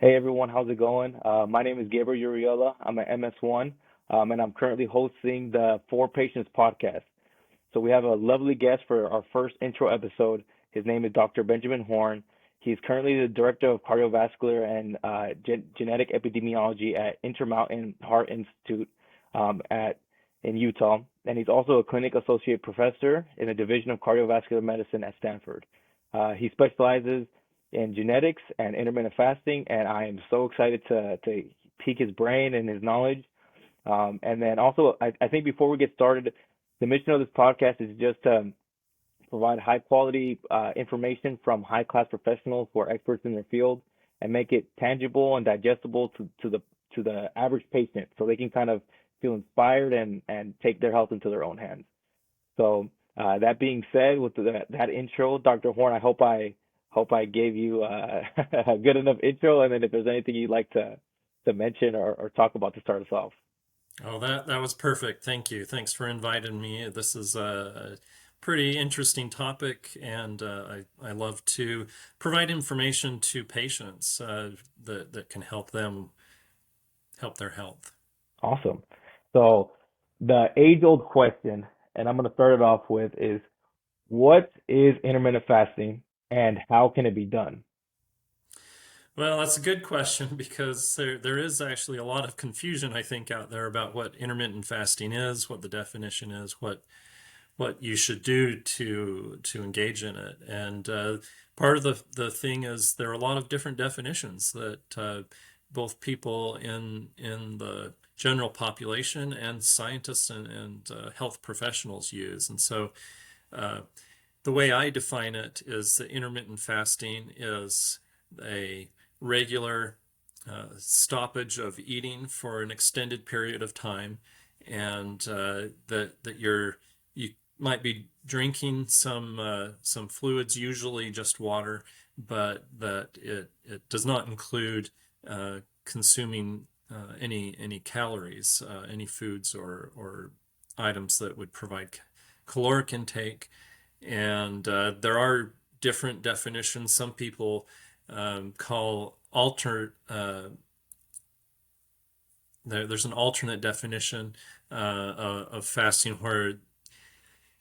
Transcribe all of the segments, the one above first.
Hey everyone, how's it going? My name is Gabriel Uriola. I'm an MS1, and I'm currently hosting the Four Patients podcast. So we have a lovely guest for our first intro episode. His name is Dr. Benjamin Horne. He's currently the director of cardiovascular and genetic epidemiology at Intermountain Heart Institute at in Utah, and he's also a clinic associate professor in the division of cardiovascular medicine at Stanford. He specializes in genetics and intermittent fasting, and I am so excited to pique his brain and his knowledge. And then also, I think before we get started, the mission of this podcast is just to provide high quality information from high class professionals who are experts in their field and make it tangible and digestible to the average patient so they can kind of feel inspired and take their health into their own hands. So that being said, with that intro, Dr. Horne, I hope I gave you a good enough intro, and then if there's anything you'd like to mention or talk about to start us off. Oh, that was perfect. Thank you. Thanks for inviting me. This is a pretty interesting topic, and I love to provide information to patients that can help them help their health. Awesome. So the age-old question, and I'm going to start it off with, is what is intermittent fasting and how can it be done? Well, that's a good question because there is actually a lot of confusion, I think, out there about what intermittent fasting is, what the definition is, what you should do to engage in it. And part of the thing is there are a lot of different definitions that both people in the general population and scientists and health professionals use. And so uh, the way I define it is that intermittent fasting is a regular stoppage of eating for an extended period of time, and that you might be drinking some fluids, usually just water, but that it does not include consuming any calories, any foods or items that would provide caloric intake. And there are different definitions. Some people call there's an alternate definition of fasting where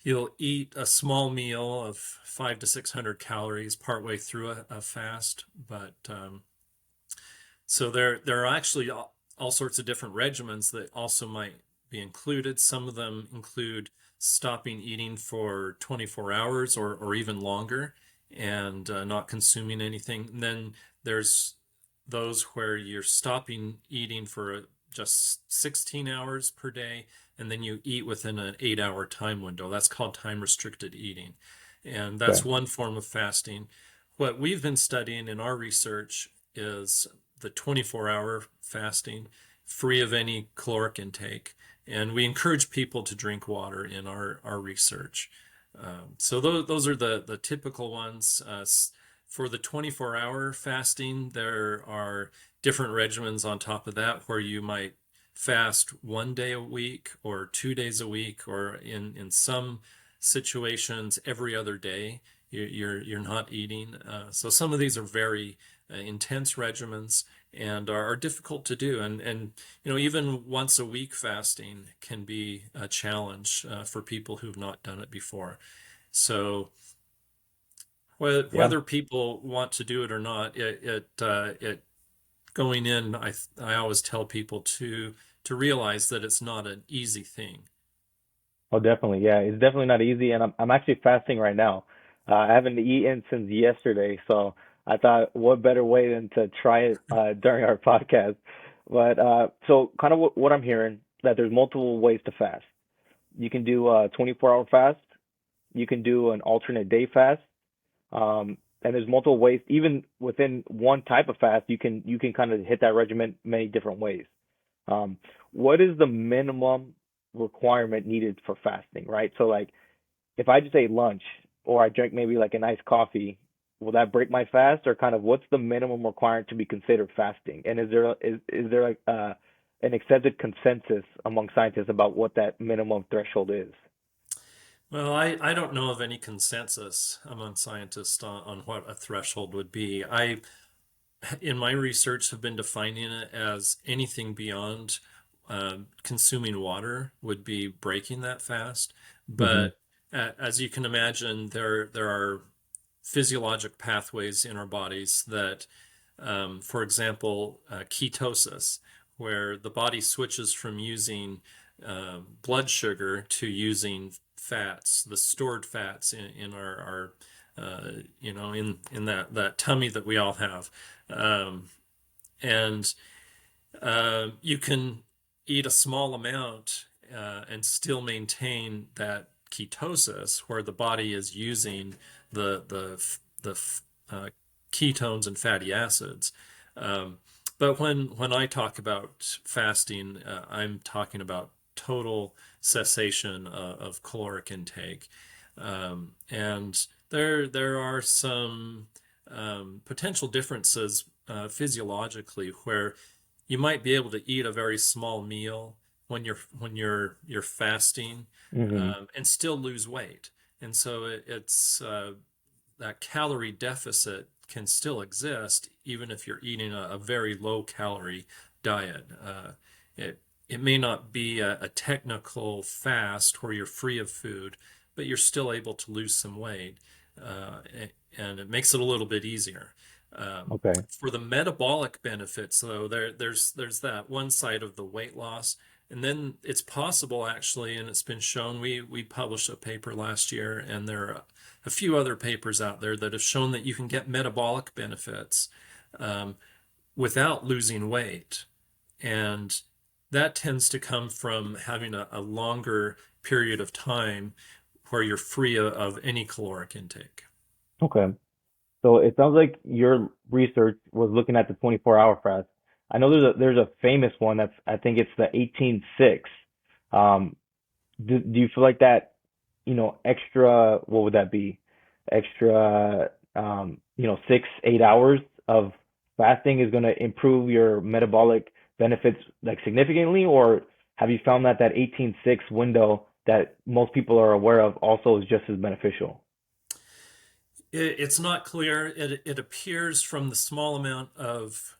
you'll eat a small meal of 500 to 600 calories partway through a fast. But so there are actually all sorts of different regimens that also might be included. Some of them include stopping eating for 24 hours or even longer and not consuming anything. And then there's those where you're stopping eating for just 16 hours per day, and then you eat within an 8 hour time window. That's called time restricted eating. And that's Okay. one form of fasting. What we've been studying in our research is the 24-hour fasting, free of any caloric intake. And we encourage people to drink water in our research. So those are the typical ones. For the 24-hour fasting, there are different regimens on top of that where you might fast 1 day a week or 2 days a week, or in some situations every other day you're not eating. So some of these are very intense regimens and are difficult to do. And even once a week fasting can be a challenge for people who've not done it before. So Yeah. whether people want to do it or not, it going in, I always tell people to realize that it's not an easy thing. Oh, definitely. Yeah, it's definitely not easy, and I'm actually fasting right now. I haven't eaten since yesterday, so I thought, what better way than to try it during our podcast. But so kind of what I'm hearing, that there's multiple ways to fast. You can do a 24-hour fast. You can do an alternate day fast. And there's multiple ways. Even within one type of fast, you can kind of hit that regimen many different ways. Um, what is the minimum requirement needed for fasting, right? So like if I just ate lunch or I drank maybe like a nice coffee, will that break my fast, or kind of what's the minimum required to be considered fasting? And is there like an accepted consensus among scientists about what that minimum threshold is? Well, I don't know of any consensus among scientists on what a threshold would be. in my research, have been defining it as anything beyond consuming water would be breaking that fast. Hmm. But as you can imagine, there are physiologic pathways in our bodies that, for example, ketosis, where the body switches from using blood sugar to using fats, the stored fats in our in that tummy that we all have. Um, and You can eat a small amount and still maintain that ketosis, where the body is using the uh, ketones and fatty acids. But when I talk about fasting, I'm talking about total cessation of caloric intake, and there are some potential differences physiologically where you might be able to eat a very small meal when you're fasting, Hmm. and still lose weight. And so it's that calorie deficit can still exist even if you're eating a very low calorie diet. It may not be a technical fast where you're free of food, but you're still able to lose some weight, uh, and it makes it a little bit easier. Okay. For the metabolic benefits, though, there's that one side of the weight loss, and then it's possible actually, and it's been shown. We published a paper last year, and there are a few other papers out there that have shown that you can get metabolic benefits um, without losing weight, and that tends to come from having a longer period of time where you're free of any caloric intake. Okay. So it sounds like your research was looking at the 24-hour fast. I know there's a famous one that's, I think it's the 18-6. Um, do you feel like that, extra, what would that be? Extra, 6, 8 hours of fasting is going to improve your metabolic benefits like significantly, or have you found that 18-6 window that most people are aware of also is just as beneficial? It's not clear. It appears from the small amount of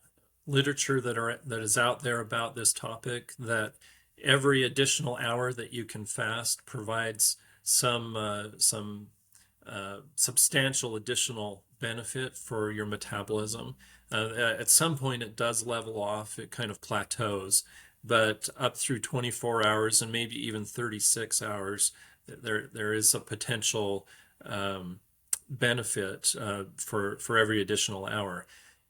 literature that is out there about this topic that every additional hour that you can fast provides some substantial additional benefit for your metabolism. At some point, it does level off. It kind of plateaus, but up through 24 hours and maybe even 36 hours, there is a potential benefit for every additional hour.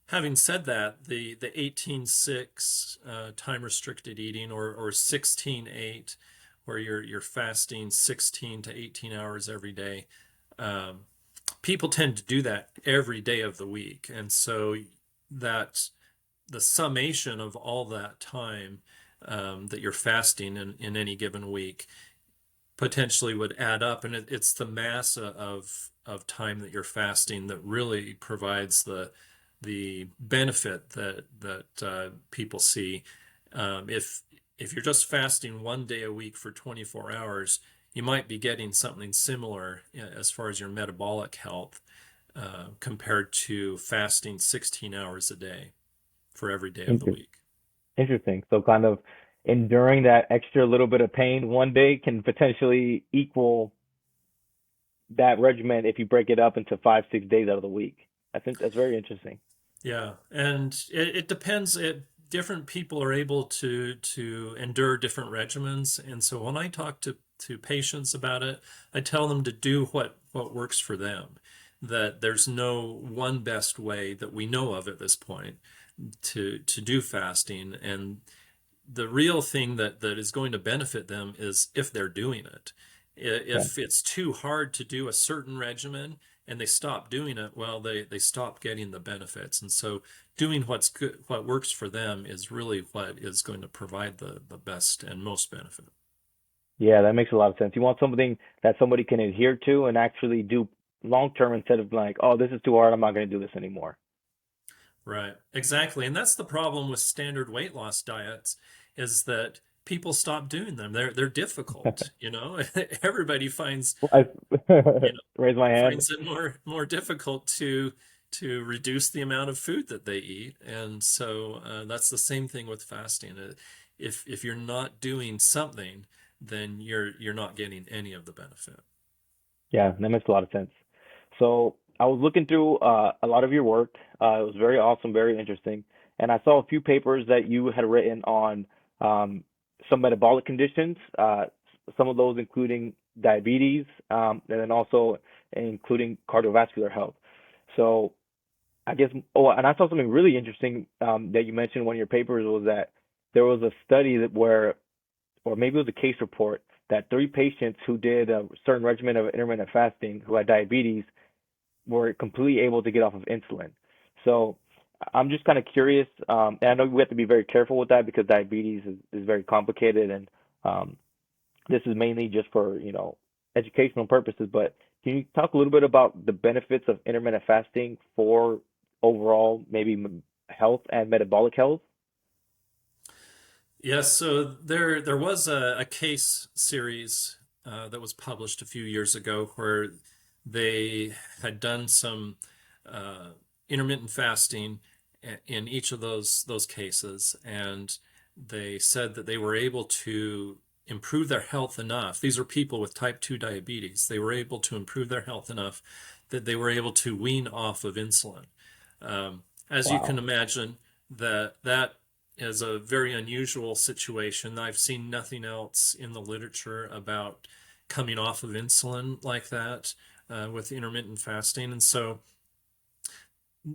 Having said that, the 18-6 time restricted eating, or 16-8, where you're fasting 16 to 18 hours every day, um, people tend to do that every day of the week, and so that the summation of all that time that you're fasting in any given week potentially would add up, and it's the mass of time that you're fasting that really provides the benefit that people see. If you're just fasting one day a week for 24 hours, you might be getting something similar as far as your metabolic health, compared to fasting 16 hours a day for every day of the Inter- week. Interesting. So kind of enduring that extra little bit of pain one day can potentially equal that regimen if you break it up into 5, 6 days out of the week. I think that's very interesting. Yeah, and it depends. Different people are able to endure different regimens, and so when I talk to patients about it, I tell them to do what works for them. That there's no one best way that we know of at this point to do fasting, and the real thing that is going to benefit them is if they're doing it. Okay. If it's too hard to do a certain regimen and they stop doing it, well, they stop getting the benefits. And so doing what's good, what works for them is really what is going to provide the best and most benefit. Yeah, that makes a lot of sense. You want something that somebody can adhere to and actually do long term instead of like, oh, this is too hard. I'm not going to do this anymore. Right, exactly. And that's the problem with standard weight loss diets, is that people stop doing them. They're difficult, you know. Everybody finds I you know raise my hand. finds it more difficult to reduce the amount of food that they eat. And so that's the same thing with fasting. If you're not doing something, then you're not getting any of the benefit. Yeah, that makes a lot of sense. So I was looking through a lot of your work. It was very awesome, very interesting, and I saw a few papers that you had written on some metabolic conditions. Some of those including diabetes, and then also including cardiovascular health. So I guess, oh, and I saw something really interesting that you mentioned in one of your papers was that there was a study that where, or maybe it was a case report, that three patients who did a certain regimen of intermittent fasting who had diabetes were completely able to get off of insulin. So I'm just kind of curious, and I know we have to be very careful with that because diabetes is very complicated, and um, this is mainly just for, educational purposes, but can you talk a little bit about the benefits of intermittent fasting for overall maybe health and metabolic health? Yes, so there was a case series that was published a few years ago where they had done some uh, intermittent fasting in each of those cases, and they said that they were able to improve their health enough. These are people with type 2 diabetes. They were able to improve their health enough that they were able to wean off of insulin. As you can Wow. imagine, that is a very unusual situation. I've seen nothing else in the literature about coming off of insulin like that with intermittent fasting. And so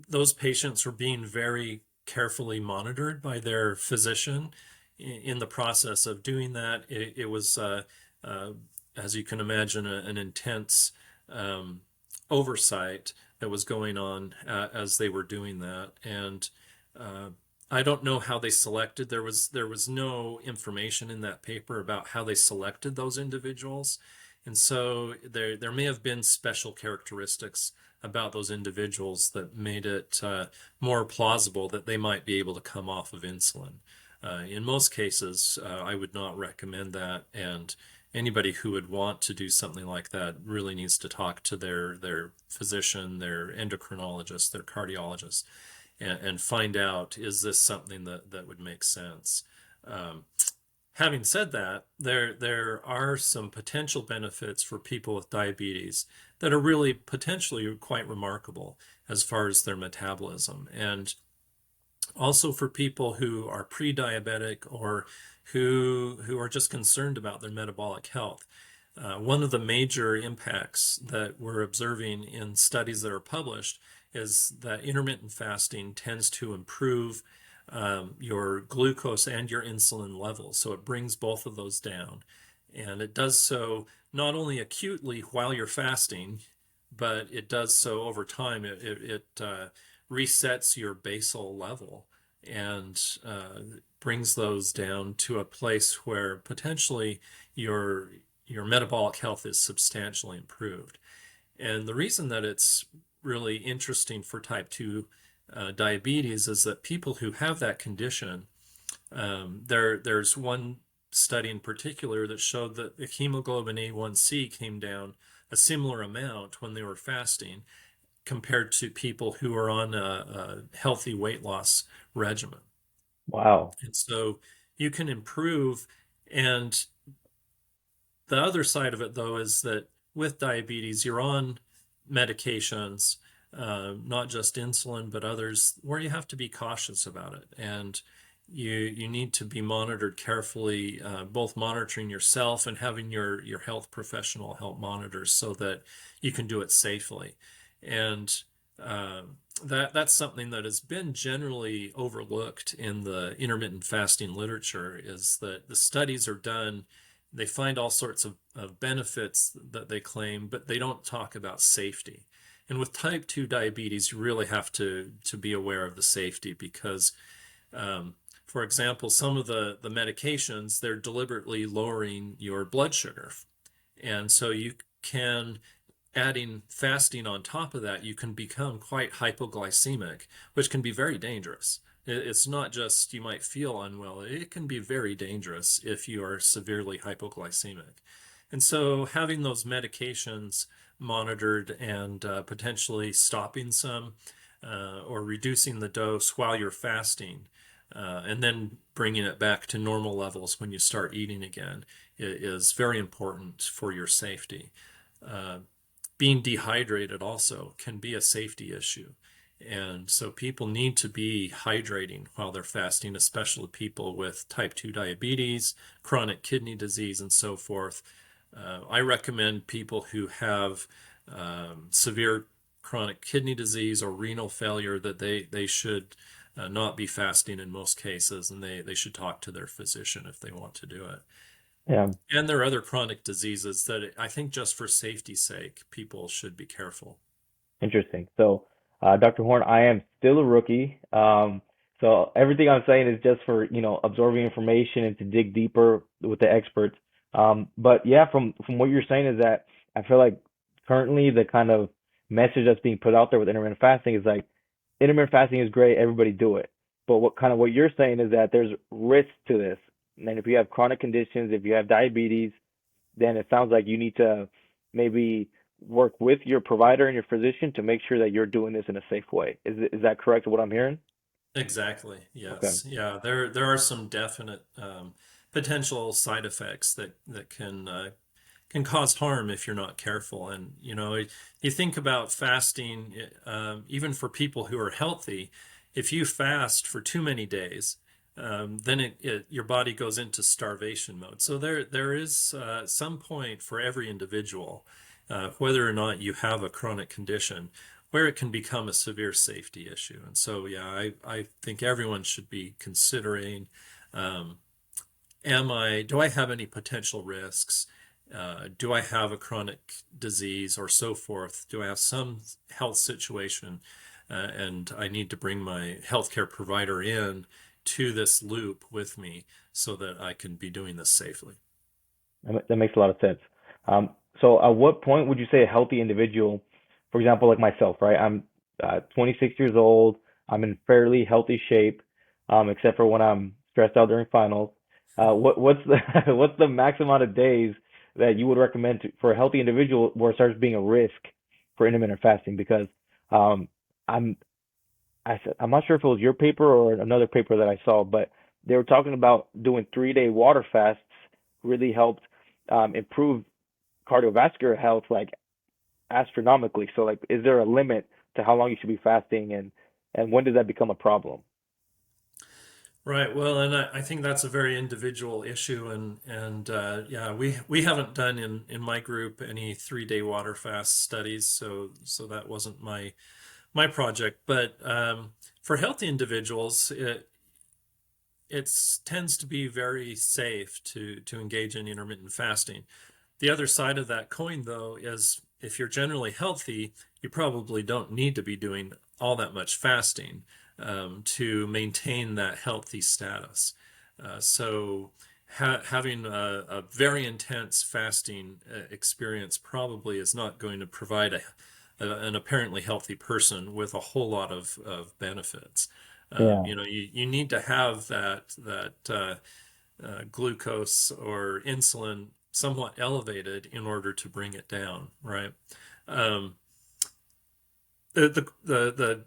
those patients were being very carefully monitored by their physician in the process of doing that. It was, uh, as you can imagine, an intense um, oversight that was going on as they were doing that. And uh, I don't know how they selected. There was no information in that paper about how they selected those individuals, and so there may have been special characteristics about those individuals that made it more plausible that they might be able to come off of insulin. In most cases, I would not recommend that, and anybody who would want to do something like that really needs to talk to their physician, their endocrinologist, their cardiologist, and find out, is this something that would make sense. Um, Having said that, there are some potential benefits for people with diabetes that are really potentially quite remarkable as far as their metabolism. And also for people who are pre-diabetic or who are just concerned about their metabolic health. One of the major impacts that we're observing in studies that are published is that intermittent fasting tends to improve your glucose and your insulin levels. So it brings both of those down. And it does so not only acutely while you're fasting, but it does so over time. It resets your basal level and brings those down to a place where potentially your your metabolic health is substantially improved. And the reason that it's really interesting for type 2 diabetes is that people who have that condition, there's one study in particular that showed that the hemoglobin A1C came down a similar amount when they were fasting compared to people who are on a healthy weight loss regimen. Wow. And so you can improve. And the other side of it, though, is that with diabetes, you're on medications, not just insulin, but others, where you have to be cautious about it. And you need to be monitored carefully, both monitoring yourself and having your health professional help monitor so that you can do it safely. And uh, that's something that has been generally overlooked in the intermittent fasting literature, is that the studies are done, they find all sorts of benefits that they claim, but they don't talk about safety. And with type 2 diabetes, you really have to be aware of the safety because um, for example, some of the medications, they're deliberately lowering your blood sugar. And so you can, adding fasting on top of that, you can become quite hypoglycemic, which can be very dangerous. It's not just you might feel unwell, it can be very dangerous if you are severely hypoglycemic. And so having those medications monitored and potentially stopping some or reducing the dose while you're fasting, and then bringing it back to normal levels when you start eating again is very important for your safety. Uh, Being dehydrated also can be a safety issue. And so people need to be hydrating while they're fasting, especially people with type 2 diabetes, chronic kidney disease, and so forth. I recommend people who have severe chronic kidney disease or renal failure that they should not be fasting in most cases, and they should talk to their physician if they want to do it. Yeah. And there are other chronic diseases that I think just for safety's sake, people should be careful. Interesting. So, Dr. Horn, I am still a rookie. So everything I'm saying is just for, absorbing information and to dig deeper with the experts. But yeah, from what you're saying is that I feel like currently the kind of message that's being put out there with intermittent fasting is like intermittent fasting is great, everybody do it. But what you're saying is that there's risk to this. And if you have chronic conditions, if you have diabetes, then it sounds like you need to maybe work with your provider and your physician to make sure that you're doing this in a safe way. Is that correct, what I'm hearing? Exactly. Okay. Yes. Yeah. There are some definite potential side effects that can cause harm if you're not careful. And you think about fasting, even for people who are healthy, if you fast for too many days, then your body goes into starvation mode. So there is some point for every individual, whether or not you have a chronic condition, where it can become a severe safety issue. And so, yeah, I think everyone should be considering, um, do I have any potential risks? Do I have a chronic disease or so forth? Do I have some health situation? And I need to bring my healthcare provider in to this loop with me so that I can be doing this safely. That makes a lot of sense. So at what point would you say a healthy individual, for example, like myself, right? I'm 26 years old. I'm in fairly healthy shape, except for when I'm stressed out during finals. What's the what's the max amount of days that you would recommend for a healthy individual where it starts being a risk for intermittent fasting? Because um, I'm I'm not sure if it was your paper or another paper that I saw, but they were talking about doing 3-day water fasts really helped improve cardiovascular health like astronomically. So like, is there a limit to how long you should be fasting, and when does that become a problem? Right. Well, and I think that's a very individual issue, and yeah, we haven't done in my group any 3-day water fast studies, so that wasn't my project. But for healthy individuals, it tends to be very safe to engage in intermittent fasting. The other side of that coin, though, is if you're generally healthy, you probably don't need to be doing all that much fasting to maintain that healthy status. So having a very intense fasting experience probably is not going to provide an apparently healthy person with a whole lot of benefits. Yeah, You need to have that glucose or insulin somewhat elevated in order to bring it down, right? Um, the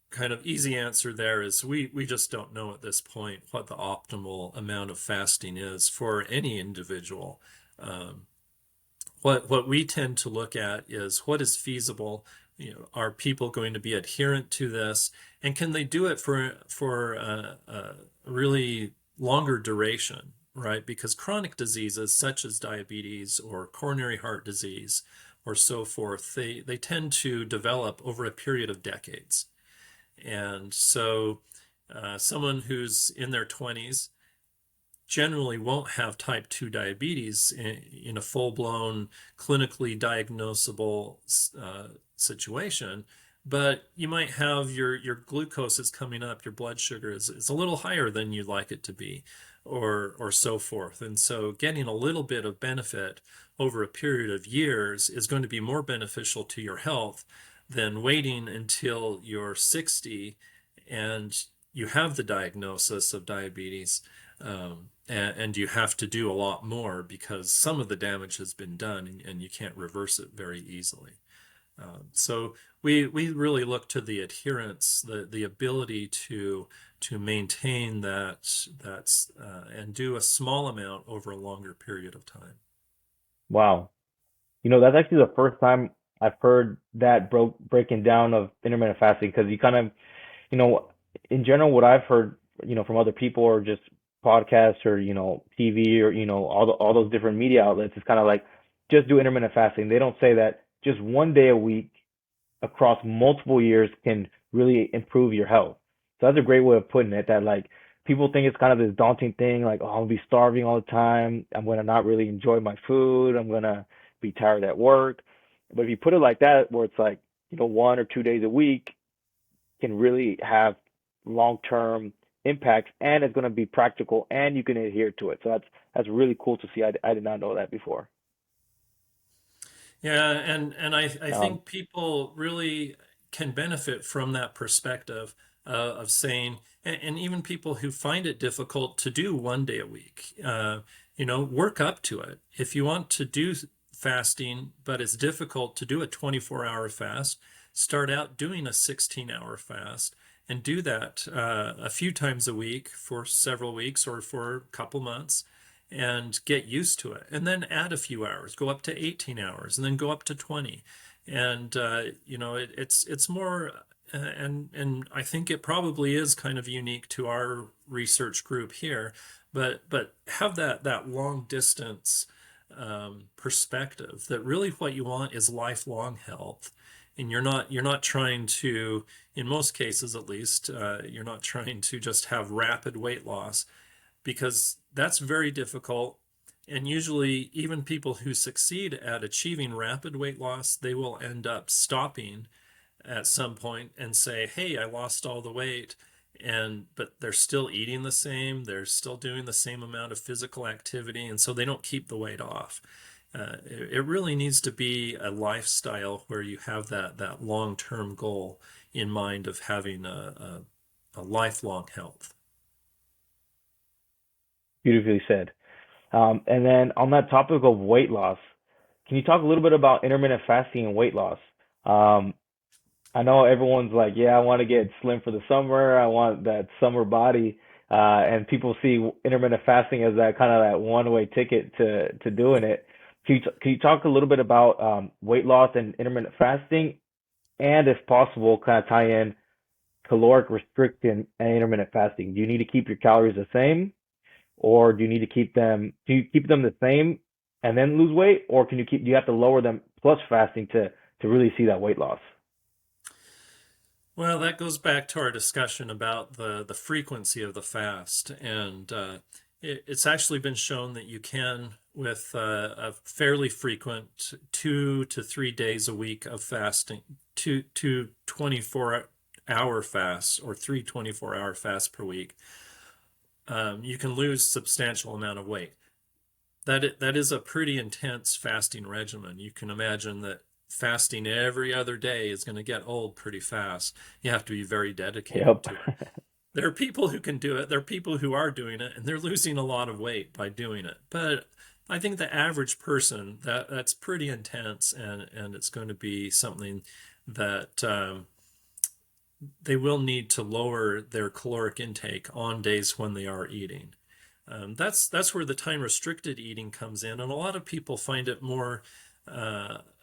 kind of easy answer there is we just don't know at this point what the optimal amount of fasting is for any individual. Um, what we tend to look at is what is feasible. Are people going to be adherent to this, and can they do it for a really longer duration, right? Because chronic diseases such as diabetes or coronary heart disease or so forth, they tend to develop over a period of decades. And so someone who's in their 20s generally won't have type 2 diabetes in a full-blown clinically diagnosable situation, but you might have your glucose is coming up, your blood sugar is a little higher than you'd like it to be, or so forth. And so getting a little bit of benefit over a period of years is going to be more beneficial to your health than waiting until you're 60 and you have the diagnosis of diabetes, and you have to do a lot more because some of the damage has been done and you can't reverse it very easily. So we really look to the adherence, the ability to maintain and do a small amount over a longer period of time. Wow. That's actually the first time I've heard that breaking down of intermittent fasting because you kind of, you know, in general, what I've heard, from other people or just podcasts or, TV or, all those different media outlets is kind of like just do intermittent fasting. They don't say that just one day a week across multiple years can really improve your health. So that's a great way of putting it that like people think it's kind of this daunting thing, like, oh, I'll be starving all the time. I'm going to not really enjoy my food. I'm going to be tired at work. But if you put it like that, where it's like, 1 or 2 days a week can really have long-term impacts and it's going to be practical and you can adhere to it. So that's really cool to see. I did not know that before. Yeah, and I Um, think people really can benefit from that perspective of saying, and even people who find it difficult to do 1 day a week, work up to it. If you want to do fasting, but it's difficult to do a 24-hour fast, start out doing a 16-hour fast and do that a few times a week for several weeks or for a couple months and get used to it. And then add a few hours, go up to 18 hours, and then go up to 20. And it's more, and I think it probably is kind of unique to our research group here, but have that long distance perspective that really what you want is lifelong health. And you're not trying to, in most cases at least, you're not trying to just have rapid weight loss because that's very difficult. And usually, even people who succeed at achieving rapid weight loss, they will end up stopping at some point and say, "Hey, I lost all the weight." But they're still eating the same, they're still doing the same amount of physical activity, and so they don't keep the weight off. It really needs to be a lifestyle where you have that long-term goal in mind of having a lifelong health. Beautifully said. And then on that topic of weight loss, can you talk a little bit about intermittent fasting and weight loss? Um, I know everyone's like, yeah, I want to get slim for the summer. I want that summer body. And people see intermittent fasting as that kind of that one-way ticket to doing it. Can you talk a little bit about weight loss and intermittent fasting, and if possible, kind of tie in caloric restriction and intermittent fasting? Do you need to keep your calories the same, or do you keep them the same and then lose weight, or do you have to lower them plus fasting to really see that weight loss? Well, that goes back to our discussion about the frequency of the fast, and it's actually been shown that you can, with a fairly frequent 2 to 3 days a week of fasting, two 24-hour fasts or three 24-hour fasts per week, you can lose substantial amount of weight. That is a pretty intense fasting regimen. You can imagine that fasting every other day is going to get old pretty fast. You have to be very dedicated Yep. to it. There are people who can do it. There are people who are doing it, and they're losing a lot of weight by doing it. But I think the average person that's pretty intense, and it's going to be something that they will need to lower their caloric intake on days when they are eating. That's where the time restricted eating comes in, and a lot of people find it more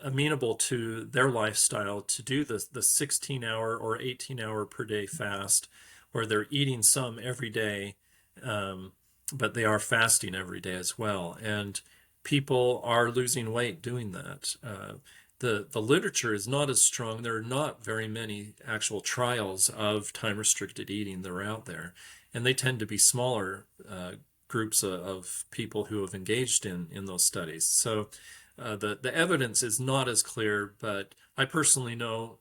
amenable to their lifestyle to do the 16-hour or 18-hour per day fast, where they're eating some every day, but they are fasting every day as well. And people are losing weight doing that. The literature is not as strong. There are not very many actual trials of time restricted eating that are out there, and they tend to be smaller groups of people who have engaged in those studies. So the evidence is not as clear, but I personally know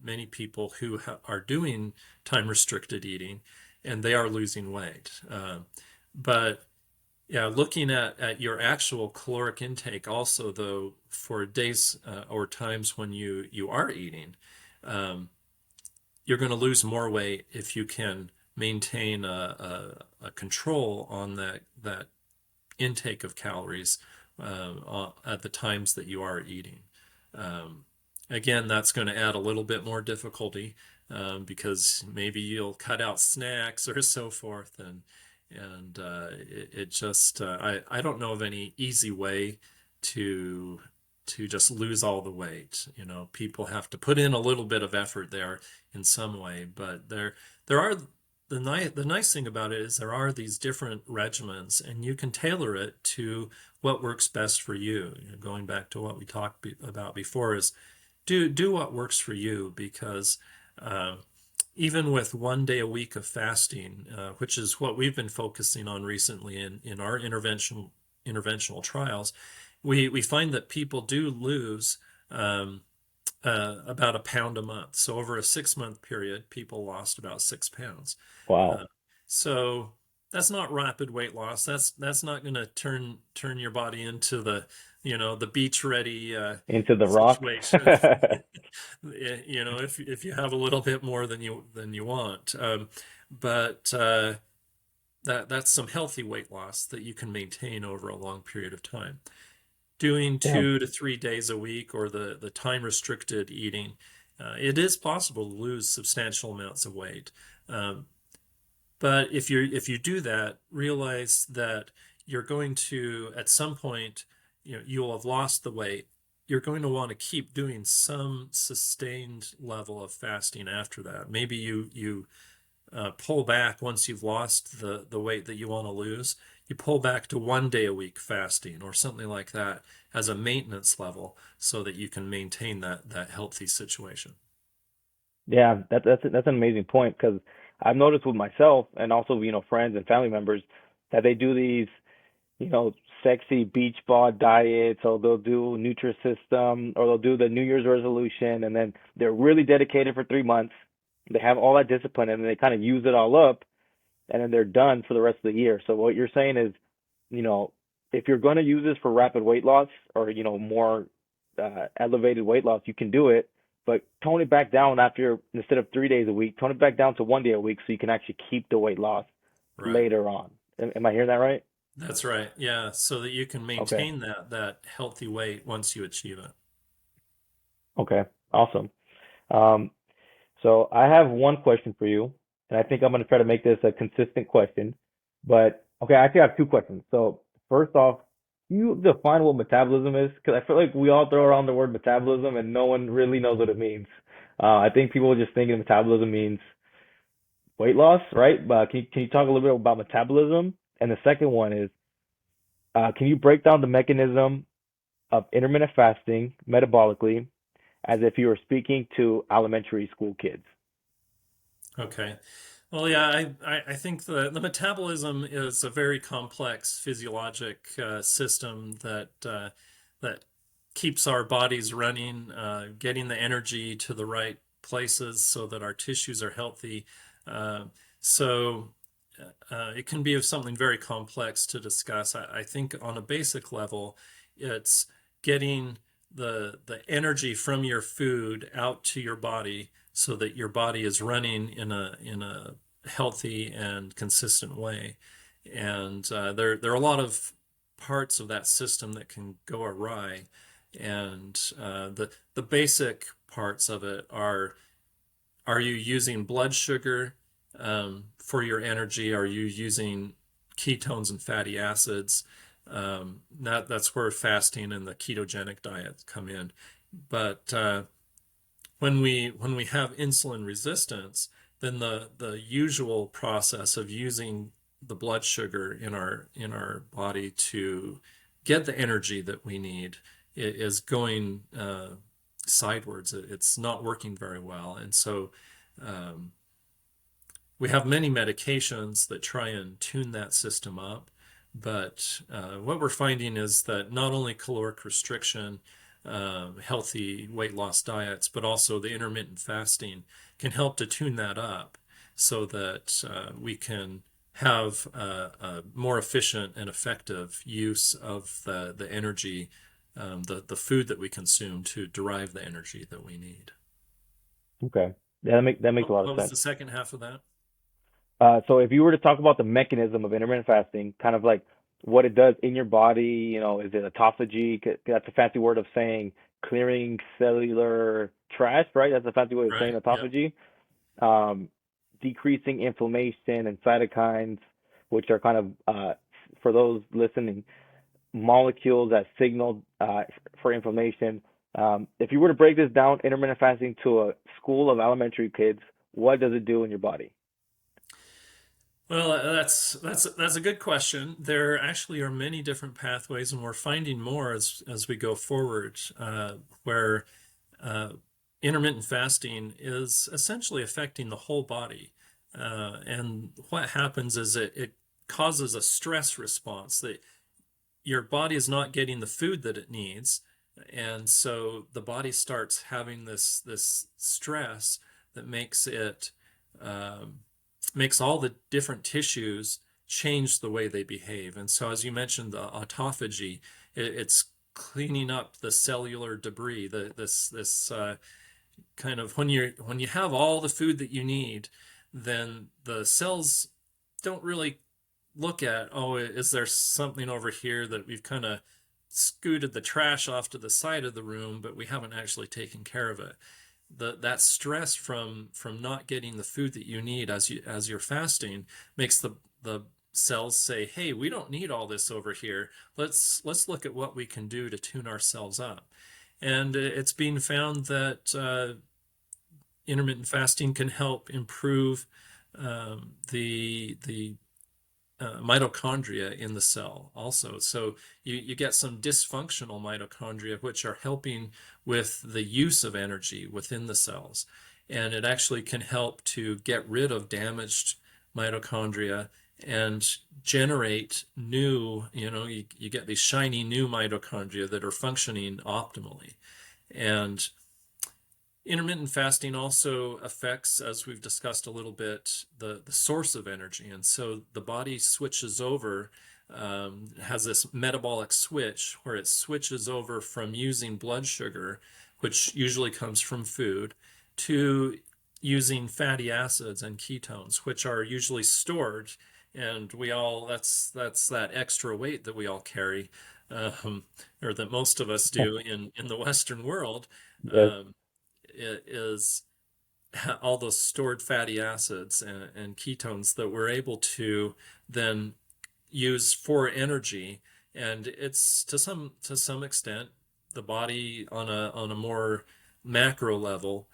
many people who are doing time restricted eating, and they are losing weight. But yeah, looking at your actual caloric intake also, though, for days or times when you are eating, um, you're going to lose more weight if you can maintain a control on that intake of calories at the times that you are eating. Um, Again, that's going to add a little bit more difficulty because maybe you'll cut out snacks or so forth, and it just I don't know of any easy way to just lose all the weight. You know, people have to put in a little bit of effort there in some way, but there are the nice thing about it is there are these different regimens, and you can tailor it to what works best for you. You know, going back to what we talked about before is do what works for you because uh, even with 1 day a week of fasting, which is what we've been focusing on recently in our interventional trials, we find that people do lose um, about a pound a month. So over a 6 month period, people lost about 6 pounds. Uh, Wow. so that's not rapid weight loss. That's not going to turn your body into the beach ready Into the rock. situation. You know, if you have a little bit more than you want, but that's some healthy weight loss that you can maintain over a long period of time. Doing Yeah. 2 to 3 days a week or the time restricted eating, it is possible to lose substantial amounts of weight. Um, but if you do that, realize that you're going to at some point, you'll have lost the weight. You're going to want to keep doing some sustained level of fasting after that. Maybe you pull back once you've lost the weight that you want to lose. You pull back to 1 day a week fasting or something like that as a maintenance level so that you can maintain that healthy situation. Yeah, that's an amazing point because I've noticed with myself and also friends and family members that they do these sexy beach ball diets, or they'll do Nutrisystem, or they'll do the New Year's resolution, and then they're really dedicated for 3 months. They have all that discipline, and then they kind of use it all up, and then they're done for the rest of the year. So what you're saying is, you know, if you're going to use this for rapid weight loss or more elevated weight loss, you can do it, but tone it back down after instead of 3 days a week, tone it back down to 1 day a week so you can actually keep the weight loss Right. later on. Am I hearing that right? That's right. Yeah. So that you can Okay. maintain that healthy weight once you achieve it. Okay. Awesome. Um, so I have one question for you, and I think I'm going to try to make this a consistent question. But okay, I actually have two questions. So first off, can you define what metabolism is? Because I feel like we all throw around the word metabolism and no one really knows what it means. I think people just think metabolism means weight loss, right? But can you talk a little bit about metabolism? And the second one is, can you break down the mechanism of intermittent fasting metabolically as if you were speaking to elementary school kids? Okay. Well, yeah, I think the metabolism is a very complex physiologic system that keeps our bodies running, getting the energy to the right places so that our tissues are healthy. Uh, so it can be of something very complex to discuss. I think on a basic level, it's getting the energy from your food out to your body so that your body is running in a healthy and consistent way. And there are a lot of parts of that system that can go awry. And the basic parts of it are you using blood sugar for your energy? Are you using ketones and fatty acids? That's where fasting and the ketogenic diet come in. But when we have insulin resistance, then the usual process of using the blood sugar in our body to get the energy that we need is going sidewards. It's not working very well, and so um, we have many medications that try and tune that system up. But what we're finding is that not only caloric restriction, healthy weight loss diets, but also the intermittent fasting can help to tune that up so that we can have a more efficient and effective use of the energy, the food that we consume to derive the energy that we need. Okay. Yeah, that makes a lot of What was sense. the second half of that? So if you were to talk about the mechanism of intermittent fasting, kind of like what it does in your body, is it autophagy? That's a fancy word of saying clearing cellular trash, right? That's a fancy way of saying Right. Yep. autophagy. Um, Decreasing inflammation and cytokines, which are kind of, for those listening, molecules that signal for inflammation. If you were to break this down, intermittent fasting to a school of elementary kids, what does it do in your body? Well, that's a good question. There actually are many different pathways, and we're finding more as we go forward, where uh, intermittent fasting is essentially affecting the whole body. And what happens is it causes a stress response that your body is not getting the food that it needs, and so the body starts having this stress that um, makes all the different tissues change the way they behave. And so, as you mentioned, the autophagy, it's cleaning up the cellular debris, this kind of when you have all the food that you need, then the cells don't really look at, oh, is there something over here that we've kind of scooted the trash off to the side of the room, but we haven't actually taken care of it. That stress from not getting the food that you need as you're fasting makes the cells say, hey, we don't need all this over here. Let's look at what we can do to tune ourselves up. And it's been found that intermittent fasting can help improve the mitochondria in the cell also. So you get some dysfunctional mitochondria, which are helping with the use of energy within the cells. And it actually can help to get rid of damaged mitochondria and generate new, you get these shiny new mitochondria that are functioning optimally. And intermittent fasting also affects, as we've discussed a little bit, the source of energy. And so the body switches over, has this metabolic switch where it switches over from using blood sugar, which usually comes from food, to using fatty acids and ketones, which are usually stored. And that's that extra weight that we all carry, or that most of us do in the Western world. Yes. Um, it is all those stored fatty acids and ketones that we're able to then use for energy. And it's to some extent the body on a more macro level,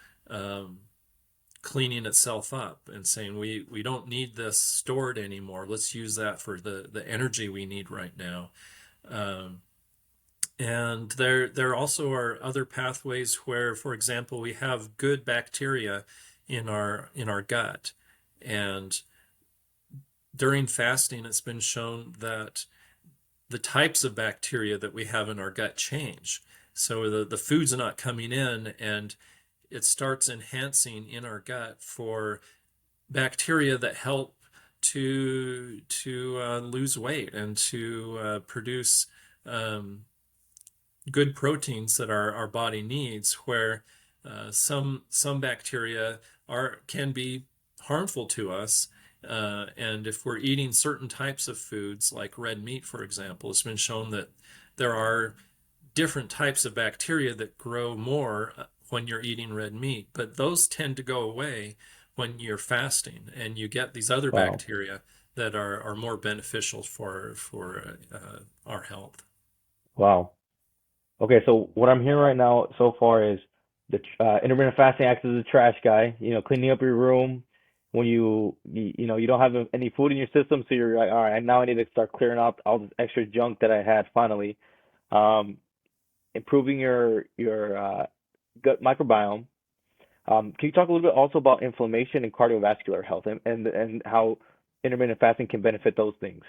cleaning itself up and saying we don't need this stored anymore. Let's use that for the energy we need right now. Um, and there also are other pathways where, for example, we have good bacteria in our gut. And during fasting, it's been shown that the types of bacteria that we have in our gut change. So the food's not coming in, and it starts enhancing in our gut for bacteria that help to lose weight and to produce good proteins that our body needs, where some bacteria can be harmful to us. And if we're eating certain types of foods, like red meat, for example, it's been shown that there are different types of bacteria that grow more when you're eating red meat, but those tend to go away when you're fasting, and you get these other Wow. bacteria that are more beneficial for our health. Wow. Okay, so what I'm hearing right now so far is the intermittent fasting acts as a trash guy, cleaning up your room when you don't have any food in your system, so you're like, all right, now I need to start clearing out all this extra junk that I had finally. Um, Improving your gut microbiome. Can you talk a little bit also about inflammation and cardiovascular health, and how intermittent fasting can benefit those things?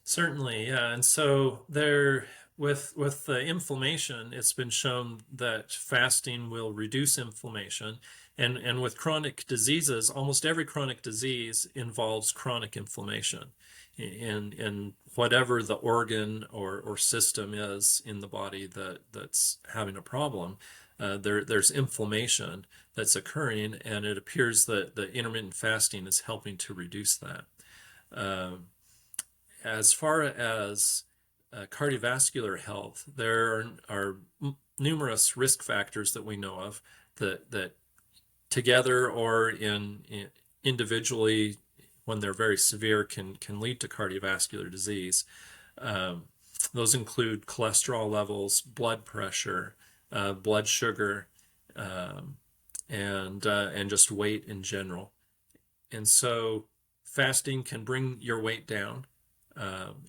Certainly, yeah. And so there, with the inflammation, it's been shown that fasting will reduce inflammation. And with chronic diseases, almost every chronic disease involves chronic inflammation in whatever the organ or system is in the body that's having a problem. There's inflammation that's occurring, and it appears that the intermittent fasting is helping to reduce that. Um, as far as cardiovascular health, there are numerous risk factors that we know of that together or individually, when they're very severe, can lead to cardiovascular disease. Um, those include cholesterol levels, blood pressure, blood sugar, um, and just weight in general. And so fasting can bring your weight down.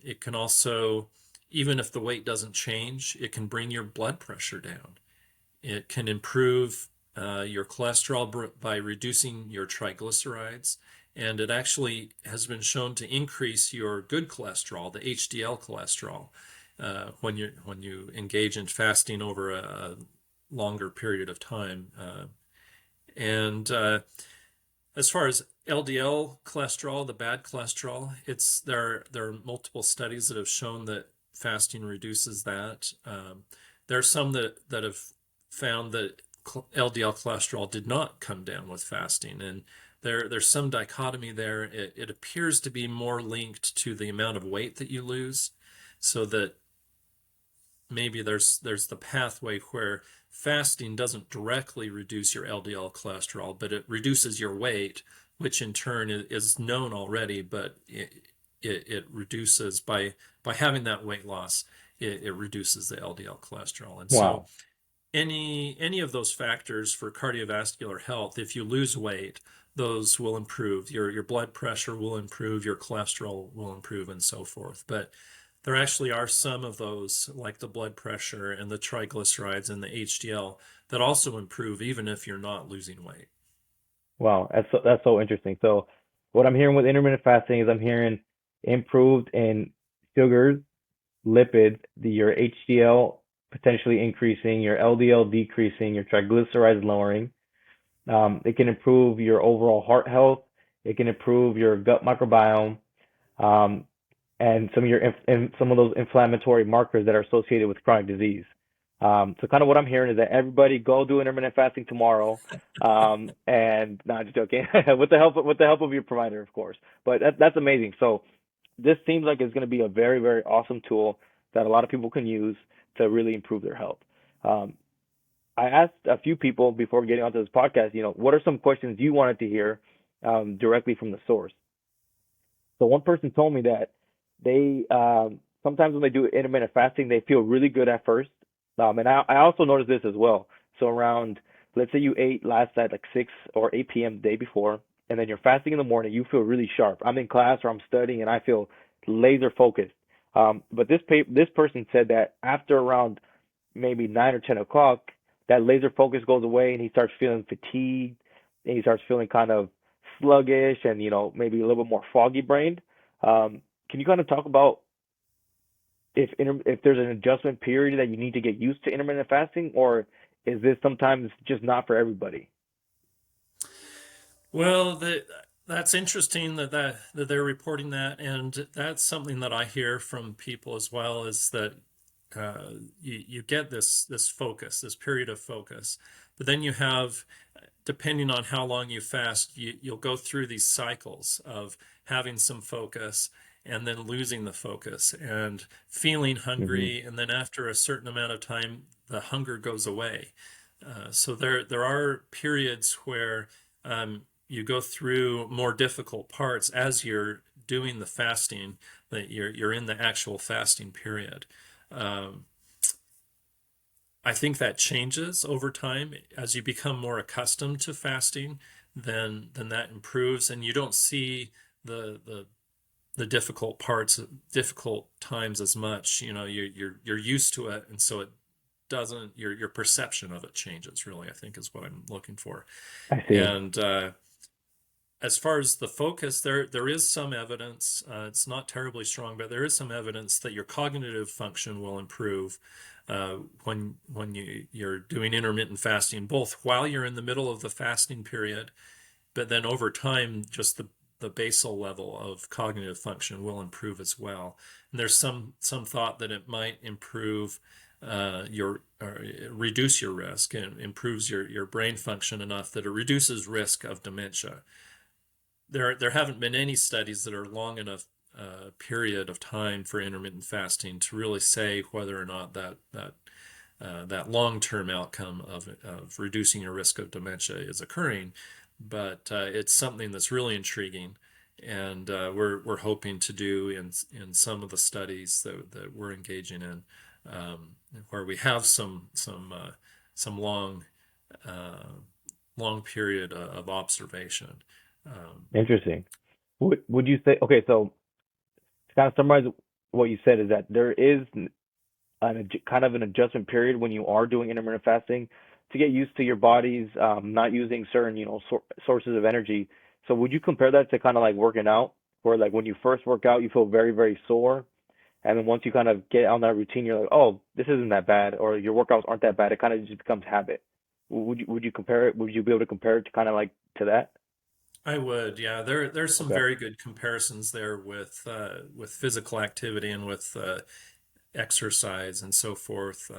It can also, even if the weight doesn't change, it can bring your blood pressure down. It can improve your cholesterol by reducing your triglycerides. And it actually has been shown to increase your good cholesterol, the HDL cholesterol, when you engage in fasting over a longer period of time. And as far as LDL cholesterol, the bad cholesterol, there are multiple studies that have shown that fasting reduces that. There are some that have found that LDL cholesterol did not come down with fasting, and there's some dichotomy there. It appears to be more linked to the amount of weight that you lose, so that maybe there's the pathway where fasting doesn't directly reduce your LDL cholesterol, but it reduces your weight, which in turn is known already, but it reduces by having that weight loss, it reduces the LDL cholesterol. And so Wow. any of those factors for cardiovascular health, if you lose weight, those will improve. Your blood pressure will improve, your cholesterol will improve, and so forth. But there actually are some of those, like the blood pressure and the triglycerides and the HDL, that also improve even if you're not losing weight. Wow, that's so interesting. So, what I'm hearing with intermittent fasting is I'm hearing improved in sugars, lipids, your HDL potentially increasing, your LDL decreasing, your triglycerides lowering. It can improve your overall heart health. It can improve your gut microbiome, um, and some of some of those inflammatory markers that are associated with chronic disease. So kind of what I'm hearing is that everybody go do intermittent fasting tomorrow, and not just joking, with the help of your provider, of course. But that's amazing. So this seems like it's going to be a very, very awesome tool that a lot of people can use to really improve their health. Um, I asked a few people before getting onto this podcast, what are some questions you wanted to hear directly from the source? So one person told me that they sometimes when they do intermittent fasting, they feel really good at first. And I also noticed this as well. So around, let's say you ate last night like 6 or 8 p.m. the day before, and then you're fasting in the morning, you feel really sharp. I'm in class or I'm studying and I feel laser focused. But this person said that after around maybe 9 or 10 o'clock, that laser focus goes away and he starts feeling fatigued and he starts feeling kind of sluggish and, maybe a little bit more foggy brained. Can you kind of talk about if there's an adjustment period that you need to get used to intermittent fasting, or is this sometimes just not for everybody? Well, that's interesting that they're reporting that, and that's something that I hear from people as well, is that you get this focus, this period of focus, but then you have, depending on how long you fast, you'll go through these cycles of having some focus and then losing the focus and feeling Hmm. hungry, and then after a certain amount of time, the hunger goes away. So there are periods where you go through more difficult parts as you're doing the fasting, that you're in the actual fasting period. Um, I think that changes over time as you become more accustomed to fasting. Then that improves, and you don't see the difficult parts, difficult times as much. You're used to it, and so it doesn't. Your perception of it changes. Really, I think is what I'm looking for. I see. And as far as the focus, there is some evidence. It's not terribly strong, but there is some evidence that your cognitive function will improve when you're doing intermittent fasting, both while you're in the middle of the fasting period, but then over time, just the basal level of cognitive function will improve as well. And there's some thought that it might improve your or reduce your risk and improves your brain function enough that it reduces risk of dementia. There haven't been any studies that are long enough period of time for intermittent fasting to really say whether or not that long-term outcome of reducing your risk of dementia is occurring. But it's something that's really intriguing, and we're hoping to do in some of the studies that we're engaging in, where we have some uh, long period of observation. Um, Interesting. Would you say, okay, so to kind of summarize what you said is that there is kind of an adjustment period when you are doing intermittent fasting to get used to your body's not using certain, sources of energy. So would you compare that to kind of like working out, where like when you first work out, you feel very, very sore, and then once you kind of get on that routine, you're like, oh, this isn't that bad, or your workouts aren't that bad. It kind of just becomes habit. Would you compare it? Would you be able to compare it to kind of like to that? I would, yeah. There's some Okay. very good comparisons there with physical activity and with exercise and so forth,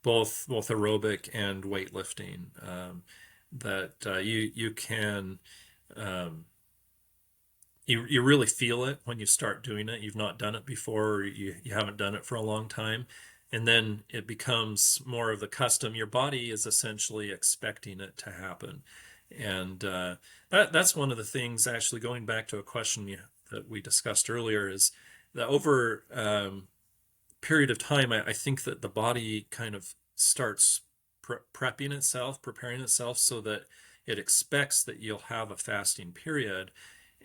both aerobic and weightlifting. That you can um, you really feel it when you start doing it. You've not done it before, or you haven't done it for a long time, and then it becomes more of the custom. Your body is essentially expecting it to happen, and that's one of the things. Actually, going back to a question that we discussed earlier, is that over period of time, I think that the body kind of starts prepping itself, preparing itself so that it expects that you'll have a fasting period,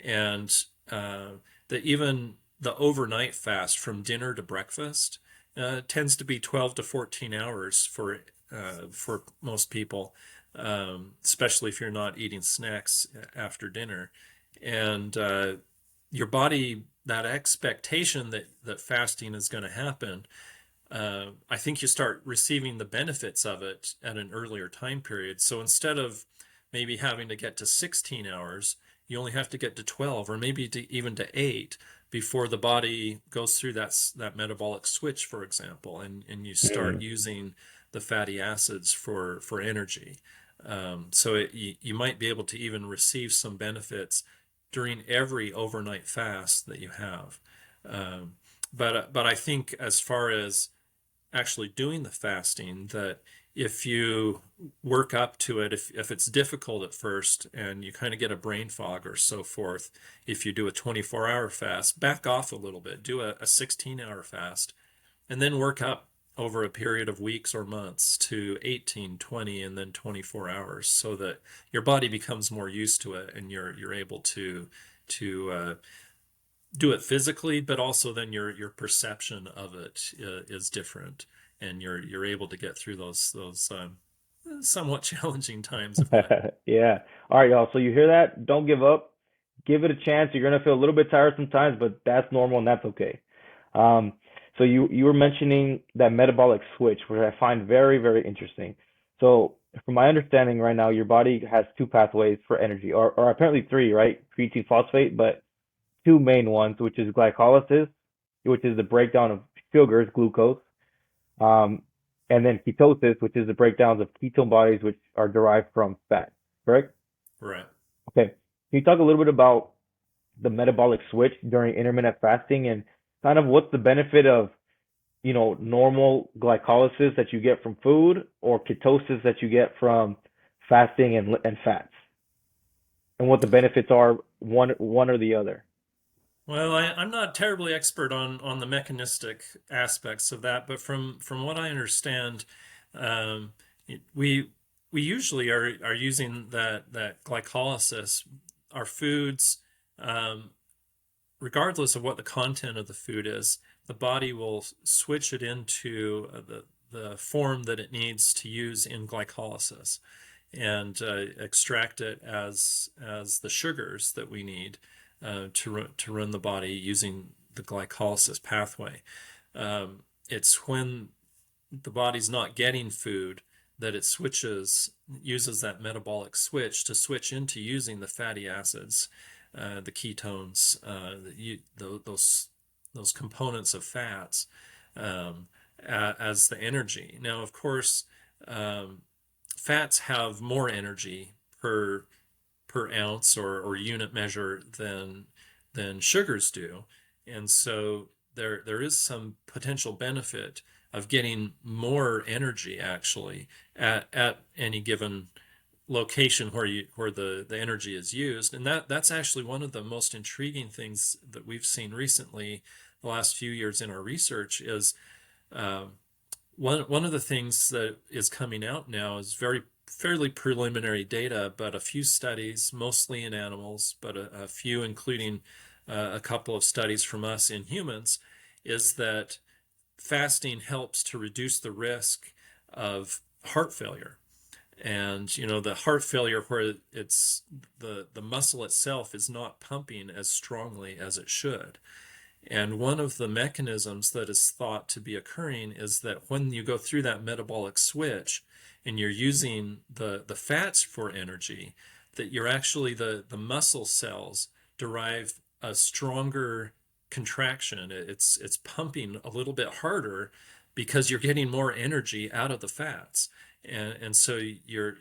and uh, that even the overnight fast from dinner to breakfast tends to be 12 to 14 hours for most people, especially if you're not eating snacks after dinner. And your body, that expectation that fasting is going to happen, I think you start receiving the benefits of it at an earlier time period. So instead of maybe having to get to 16 hours, you only have to get to 12 or maybe even to 8 before the body goes through that metabolic switch, for example, and you start Mm. using the fatty acids for energy. So you might be able to even receive some benefits during every overnight fast that you have. Um, but I think as far as actually doing the fasting, that if you work up to it, if it's difficult at first and you kind of get a brain fog or so forth, if you do a 24-hour fast, back off a little bit, do a 16-hour fast, and then work up over a period of weeks or months to 18, 20, and then 24 hours, so that your body becomes more used to it and you're able to do it physically, but also then your perception of it is different, and you're able to get through those somewhat challenging times of that. Yeah. All right, y'all. So you hear that? Don't give up. Give it a chance. You're gonna feel a little bit tired sometimes, but that's normal and that's okay. Um, so you were mentioning that metabolic switch, which I find very, very interesting. So from my understanding right now, your body has two pathways for energy, or apparently three, right? Creatine phosphate, but two main ones, which is glycolysis, which is the breakdown of sugars, glucose, um, and then ketosis, which is the breakdowns of ketone bodies, which are derived from fat. Correct? Right. Okay. Can you talk a little bit about the metabolic switch during intermittent fasting and kind of what's the benefit of, normal glycolysis that you get from food or ketosis that you get from fasting and fats, and what the benefits are one or the other? Well, I'm not terribly expert on the mechanistic aspects of that, but from what I understand, um, we we usually are using that glycolysis, our foods, um, regardless of what the content of the food is, the body will switch it into the form that it needs to use in glycolysis, and extract it as the sugars that we need to run the body using the glycolysis pathway. It's when the body's not getting food that it uses that metabolic switch to switch into using the fatty acids, the ketones, those components of fats, um, as the energy. Now, of course, um, fats have more energy per ounce or unit measure than sugars do. And so there is some potential benefit of getting more energy actually at any given location where the energy is used. And that's actually one of the most intriguing things that we've seen recently, the last few years in our research, is uh, one of the things that is coming out now is fairly preliminary data, but a few studies, mostly in animals, but a few, including a couple of studies from us in humans, is that fasting helps to reduce the risk of heart failure. And the heart failure where it's the muscle itself is not pumping as strongly as it should. And one of the mechanisms that is thought to be occurring is that when you go through that metabolic switch and you're using the fats for energy, that you're actually the muscle cells derive a stronger contraction. It's pumping a little bit harder because you're getting more energy out of the fats. And so you're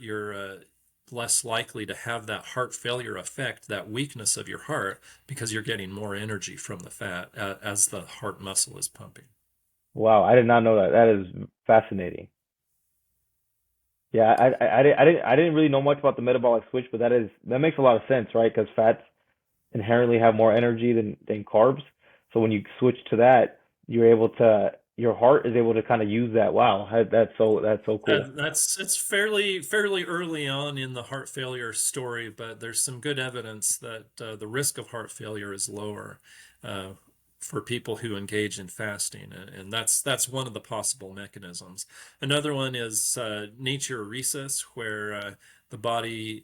less likely to have that heart failure effect, that weakness of your heart, because you're getting more energy from the fat as the heart muscle is pumping. Wow, I did not know that. That is fascinating. Yeah, I didn't really know much about the metabolic switch, but that makes a lot of sense, right? Because fats inherently have more energy than carbs. So when you switch to that, your heart is able to kind of use that. Wow, that's so cool. It's fairly early on in the heart failure story, but there's some good evidence that the risk of heart failure is lower uh, for people who engage in fasting, and that's one of the possible mechanisms. Another one is natriuresis, where the body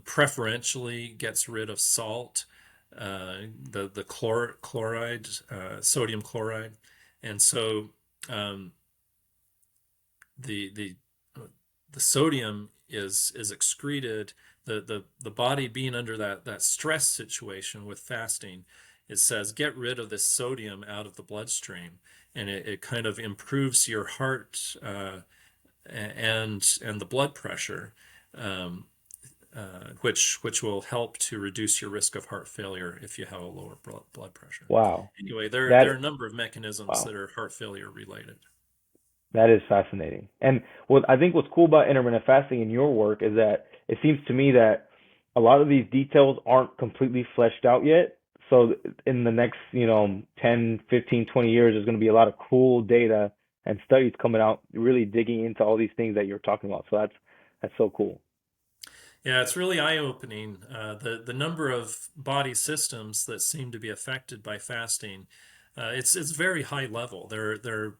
preferentially gets rid of salt, the chloride, sodium chloride, and so. Um, the the the sodium is excreted. The body being under that stress situation with fasting, it says get rid of this sodium out of the bloodstream, and it kind of improves your heart and the blood pressure, um, which will help to reduce your risk of heart failure if you have a lower blood pressure. Wow, Anyway, there are that a number of mechanisms wow. that are heart failure related. That is fascinating. And what I think what's cool about intermittent fasting in your work is that it seems to me that a lot of these details aren't completely fleshed out yet. So in the next, 10, 15, 20 years, there's going to be a lot of cool data and studies coming out really digging into all these things that you're talking about. So that's so cool. Yeah, it's really eye-opening. The number of body systems that seem to be affected by fasting, it's very high level. They're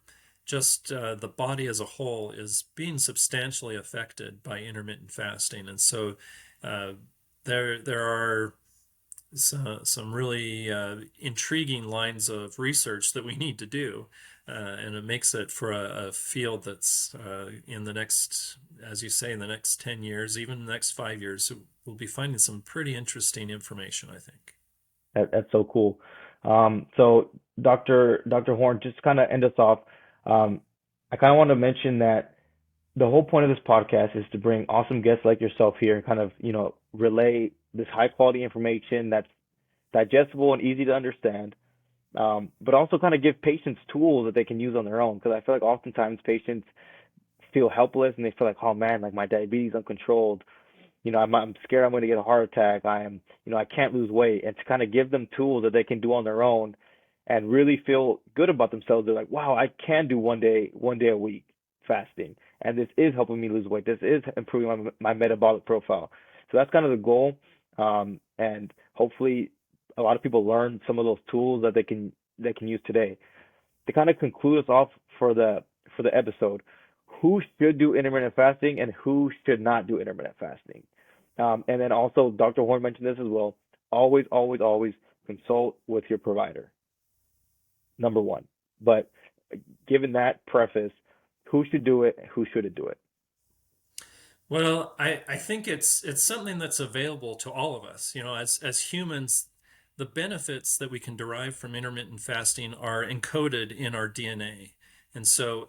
just the body as a whole is being substantially affected by intermittent fasting, and so uh, there are some really intriguing lines of research that we need to do, and it makes it for a field that's in the next, as you say, in the next 10 years, even the next 5 years, we'll be finding some pretty interesting information, I think. That's so cool. So Dr. Horn, just kind of end us off. Um, I kind of want to mention that the whole point of this podcast is to bring awesome guests like yourself here, kind of, relay this high quality information that's digestible and easy to understand, but also kind of give patients tools that they can use on their own. Because I feel like oftentimes patients feel helpless and they feel like, oh man, like my diabetes uncontrolled. I'm scared I'm going to get a heart attack. I can't lose weight. And to kind of give them tools that they can do on their own and really feel good about themselves. They're like, wow, I can do one day a week fasting. And this is helping me lose weight. This is improving my metabolic profile. So that's kind of the goal. And hopefully a lot of people learn some of those tools that they can use today. To kind of conclude us off for the episode, who should do intermittent fasting and who should not do intermittent fasting? And then also, Dr. Horn mentioned this as well. Always, always, always consult with your provider. Number one. But given that preface, who should do it? Who shouldn't do it? Well, I think it's something that's available to all of us. As humans, the benefits that we can derive from intermittent fasting are encoded in our DNA. And so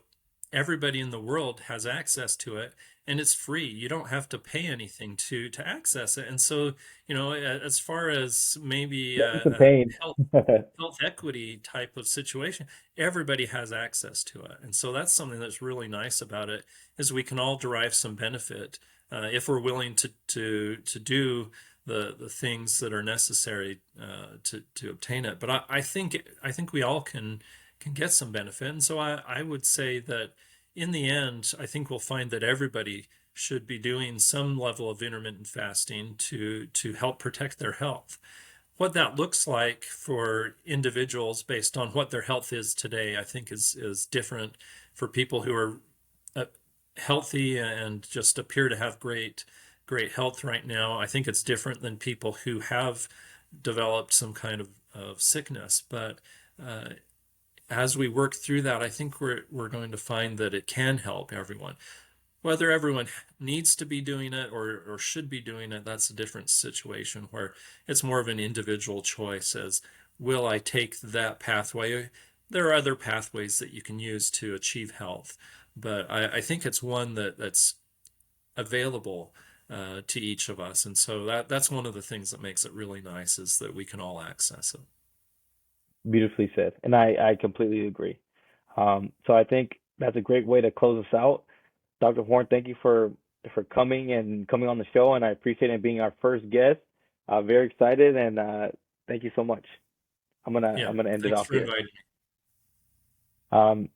everybody in the world has access to it. and it's free. You don't have to pay anything to access it. And so, as far as maybe That's the a pain. health equity type of situation, everybody has access to it. And so that's something that's really nice about it, is we can all derive some benefit if we're willing to do the things that are necessary to obtain it. But I think we all can get some benefit. And so I would say that in the end, I think we'll find that everybody should be doing some level of intermittent fasting to help protect their health. What that looks like for individuals based on what their health is today, I think is different for people who are uh, healthy and just appear to have great health right now. I think it's different than people who have developed some kind of sickness. But uh, as we work through that, I think we're going to find that it can help everyone. Whether everyone needs to be doing it or should be doing it, that's a different situation where it's more of an individual choice as, will I take that pathway? There are other pathways that you can use to achieve health, but I think it's one that's available to each of us. And so that's one of the things that makes it really nice, is that we can all access it. Beautifully said. And I completely agree. So I think that's a great way to close us out. Dr. Horne, thank you for coming on the show, and I appreciate it being our first guest. Very excited, and thank you so much. I'm Yeah, gonna end it thanks off for here. inviting me. Um,